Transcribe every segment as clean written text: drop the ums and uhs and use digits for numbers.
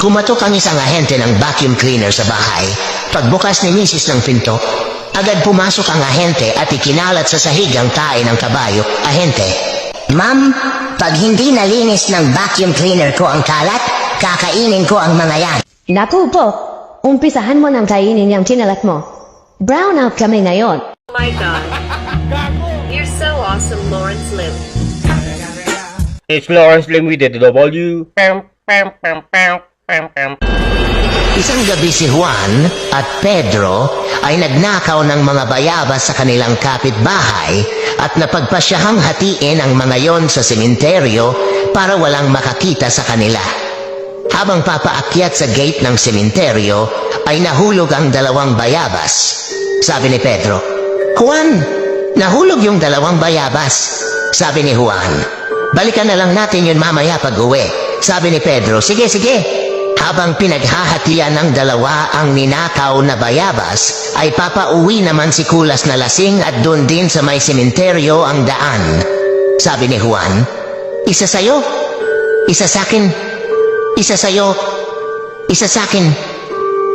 Kumatok ang isang ahente ng vacuum cleaner sa bahay. Pagbukas ni Mrs. ng pinto, agad pumasok ang ahente at ikinalat sa sahig ang tae ng kabayo. Ahente, Ma'am, pag hindi nalinis ng vacuum cleaner ko ang kalat, kakainin ko ang mga yan. Naku po, umpisahan mo ng kainin yung kinalat mo. Brown out kami ngayon. Oh my god. You're so awesome, Lawrence Lim. It's Lawrence Lim with the W. Pam, pam, pam, pam, pam, pam. isang gabi si Juan at Pedro ay nagnakaw ng mga bayabas sa kanilang kapitbahay at napagpasyahang hatiin ang mga yon sa sementeryo para walang makakita sa kanila. Habang papaakyat sa gate ng sementeryo ay nahulog ang dalawang bayabas. Sabi ni Pedro, Juan, nahulog yung dalawang bayabas. Sabi ni Juan, balikan na lang natin yun mamaya pag uwi. Sabi ni Pedro, sige, sige. Habang pinaghahatian ng dalawa ang ninakaw na bayabas, ay papauwi naman si Kulas na lasing at doon din sa may sementeryo ang daan. Sabi ni Juan, isa sa'yo, isa sa'kin, isa sa'yo, isa sa'kin.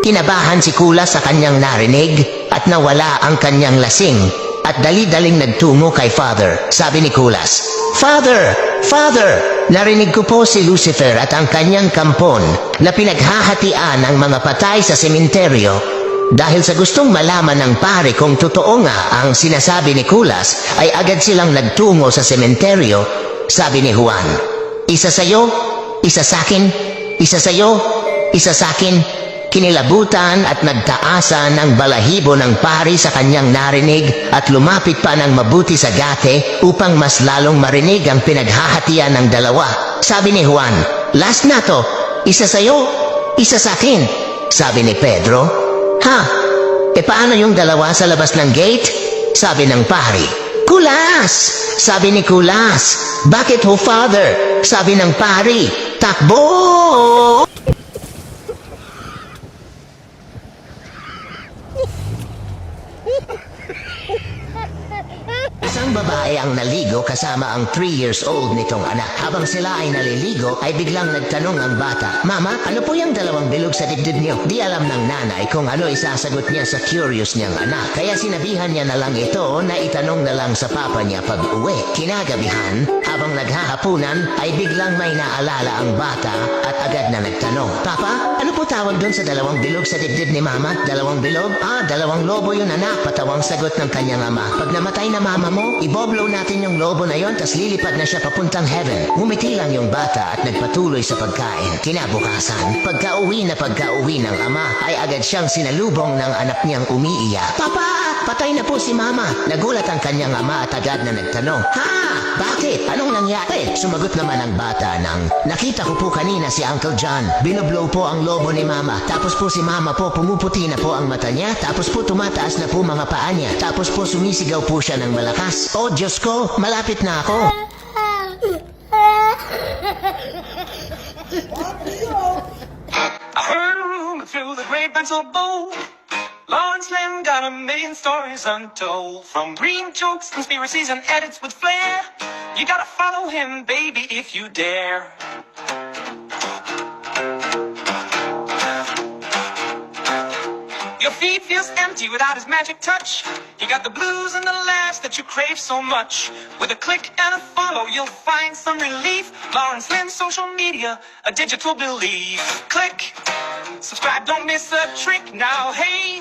Kinabahan si Kulas sa kanyang narinig at nawala ang kanyang lasing at dali-daling nagtungo kay Father. Sabi ni Kulas, Father! Father! Narinig ko po si Lucifer at ang kanyang kampon na pinaghahatian ng mga patay sa sementeryo. Dahil sa gustong malaman ng pare kung totoo nga ang sinasabi ni Kulas, ay agad silang nagtungo sa sementeryo. Sabi ni Juan, isa sa'yo, isa sa'kin, isa sa'yo, isa sa'kin. Kinilabutan at nagtaasan ang balahibo ng pari sa kanyang narinig at lumapit pa ng mabuti sa gate upang mas lalong marinig ang pinaghahatian ng dalawa. Sabi ni Juan, last na to, isa sa'yo, isa sa'kin. Sabi ni Pedro, ha, e paano yung dalawa sa labas ng gate? Sabi ng pari, Kulas! Sabi ni Kulas, bakit ho Father? Sabi ng pari, takbo! Isang babae ang naligo kasama ang 3 years old nitong anak. Habang sila ay naliligo, ay biglang nagtanong ang bata, Mama, ano po yung dalawang bilog sa dibdib niyo? Di alam ng nanay kung ano isasagot niya sa curious niyang anak. Kaya sinabihan niya na lang ito na itanong na lang sa papa niya pag uwi. Kinagabihan, habang naghahapunan, ay biglang may naalala ang bata at agad na nagtanong, Papa, ano po tawag doon sa dalawang bilog sa dibdib ni Mama? Dalawang bilog? Dalawang lobo yun anak, patawang sagot ng kanyang ama. Pag namatay na mama mo, iboblow natin yung lobo na yon, tas lilipad na siya papuntang heaven. Ngumiti lang yung bata at nagpatuloy sa pagkain. Kinabukasan, pagka-uwi ng ama, ay agad siyang sinalubong ng anak niyang umiiyak. Papa, patay na po si Mama. Nagulat ang kanyang ama at agad na nagtanong, Ha? Bakit? Anong nangyari? Sumagot naman ang bata ng, nakita ko po kanina si Uncle John. Binoblow po ang lobo ni Mama. Tapos po si Mama po pumuputi na po ang mata niya. Tapos po tumataas na po mga paa niya. Tapos po sumisigaw po siya ng malakas. Oh Diyos ko, malapit na ako. I heard a rumor through the grapevine so bold. Lawrence Lim got a million stories untold. From green jokes, conspiracies, and edits with flair. You gotta follow him, baby, if you dare. Your feet feels empty without his magic touch. He got the blues and the laughs that you crave so much. With a click and a follow, you'll find some relief. Lawrence Lim's social media, a digital belief. Click, subscribe, don't miss a trick. Now, hey,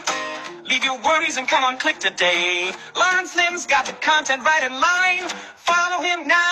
leave your worries and come on, click today. Lawrence Lim's got the content right in line. Follow him now.